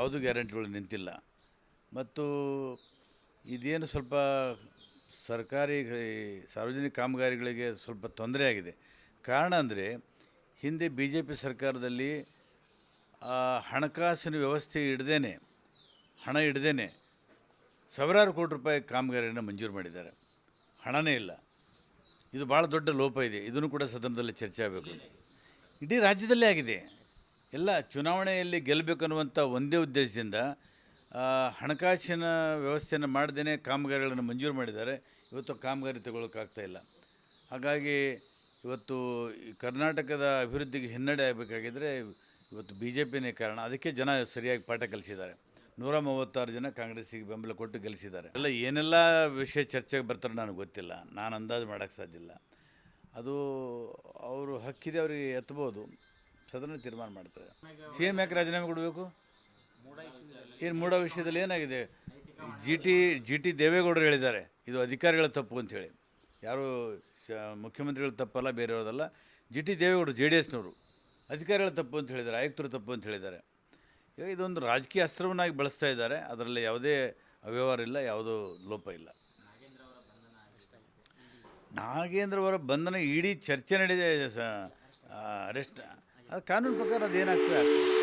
ಯಾವುದೂ ಗ್ಯಾರಂಟಿಗಳು ನಿಂತಿಲ್ಲ. ಮತ್ತು ಇದೇನು ಸ್ವಲ್ಪ ಸರ್ಕಾರಿ ಸಾರ್ವಜನಿಕ ಕಾಮಗಾರಿಗಳಿಗೆ ಸ್ವಲ್ಪ ತೊಂದರೆ ಆಗಿದೆ. ಕಾರಣ ಅಂದರೆ ಹಿಂದೆ ಬಿ ಜೆ ಪಿ ಸರ್ಕಾರದಲ್ಲಿ ಹಣಕಾಸಿನ ವ್ಯವಸ್ಥೆ ಹಣ ಇಡದೇ ಸಾವಿರಾರು ಕೋಟಿ ರೂಪಾಯಿ ಕಾಮಗಾರಿಯನ್ನು ಮಂಜೂರು ಮಾಡಿದ್ದಾರೆ. ಹಣನೇ ಇಲ್ಲ. ಇದು ಭಾಳ ದೊಡ್ಡ ಲೋಪ ಇದೆ. ಇದನ್ನು ಕೂಡ ಸದನದಲ್ಲಿ ಚರ್ಚೆ ಆಗಬೇಕು. ಇಡೀ ರಾಜ್ಯದಲ್ಲೇ ಆಗಿದೆ. ಎಲ್ಲ ಚುನಾವಣೆಯಲ್ಲಿ ಗೆಲ್ಲಬೇಕನ್ನುವಂಥ ಒಂದೇ ಉದ್ದೇಶದಿಂದ ಹಣಕಾಸಿನ ವ್ಯವಸ್ಥೆಯನ್ನು ಮಾಡದೇ ಕಾಮಗಾರಿಗಳನ್ನು ಮಂಜೂರು ಮಾಡಿದ್ದಾರೆ. ಇವತ್ತು ಕಾಮಗಾರಿ ತಗೊಳ್ಳೋಕ್ಕಾಗ್ತಾಯಿಲ್ಲ. ಹಾಗಾಗಿ ಇವತ್ತು ಈ ಕರ್ನಾಟಕದ ಅಭಿವೃದ್ಧಿಗೆ ಹಿನ್ನಡೆ ಆಗಬೇಕಾಗಿದ್ದರೆ ಇವತ್ತು ಬಿ ಜೆ ಪಿನೇ ಕಾರಣ. ಅದಕ್ಕೆ ಜನ ಸರಿಯಾಗಿ ಪಾಠ ಕಲಿಸಿದ್ದಾರೆ. 136 ಜನ ಕಾಂಗ್ರೆಸ್ಸಿಗೆ ಬೆಂಬಲ ಕೊಟ್ಟು ಗೆಲ್ಲಿಸಿದ್ದಾರೆ. ಎಲ್ಲ ಏನೆಲ್ಲ ವಿಷಯ ಚರ್ಚೆಗೆ ಬರ್ತಾರೆ ನನಗೆ ಗೊತ್ತಿಲ್ಲ. ನಾನು ಅಂದಾಜು ಮಾಡೋಕ್ಕೆ ಸಾಧ್ಯ ಇಲ್ಲ. ಅದು ಅವರು ಹಕ್ಕಿದೆ, ಅವರಿಗೆ ಎತ್ತಬೋದು. ಸದನ ತೀರ್ಮಾನ ಮಾಡ್ತಾರೆ. ಸಿ ಎಮ್ ಯಾಕೆ ರಾಜೀನಾಮೆ ಕೊಡಬೇಕು? ಏನು ಮೂಡ ವಿಷಯದಲ್ಲಿ ಏನಾಗಿದೆ? ಜಿ ಟಿ ದೇವೇಗೌಡರು ಹೇಳಿದ್ದಾರೆ ಇದು ಅಧಿಕಾರಿಗಳ ತಪ್ಪು ಅಂಥೇಳಿ. ಯಾರು ಮುಖ್ಯಮಂತ್ರಿಗಳ ತಪ್ಪಲ್ಲ, ಬೇರೆಯವ್ರದಲ್ಲ. ಜಿ ಟಿ ದೇವೇಗೌಡರು ಜೆ ಡಿ ಎಸ್ನವರು ಅಧಿಕಾರಿಗಳ ತಪ್ಪು ಅಂತ ಹೇಳಿದ್ದಾರೆ, ಆಯುಕ್ತರು ತಪ್ಪು ಅಂತ ಹೇಳಿದ್ದಾರೆ. ಈಗ ಇದೊಂದು ರಾಜಕೀಯ ಅಸ್ತ್ರವನ್ನಾಗಿ ಬಳಸ್ತಾ ಇದ್ದಾರೆ. ಅದರಲ್ಲಿ ಯಾವುದೇ ಅವ್ಯವಹಾರ ಇಲ್ಲ, ಯಾವುದೂ ಲೋಪ ಇಲ್ಲ. ನಾಗೇಂದ್ರ ಅವರ ಬಂಧನ ಇಡೀ ಚರ್ಚೆ ನಡೆದಿದೆ. ಅರೆಸ್ಟ್ ಅದು ಕಾನೂನು ಪ್ರಕಾರ ಅದೇನಾಗ್ತದೆ ಆಗ್ತದೆ.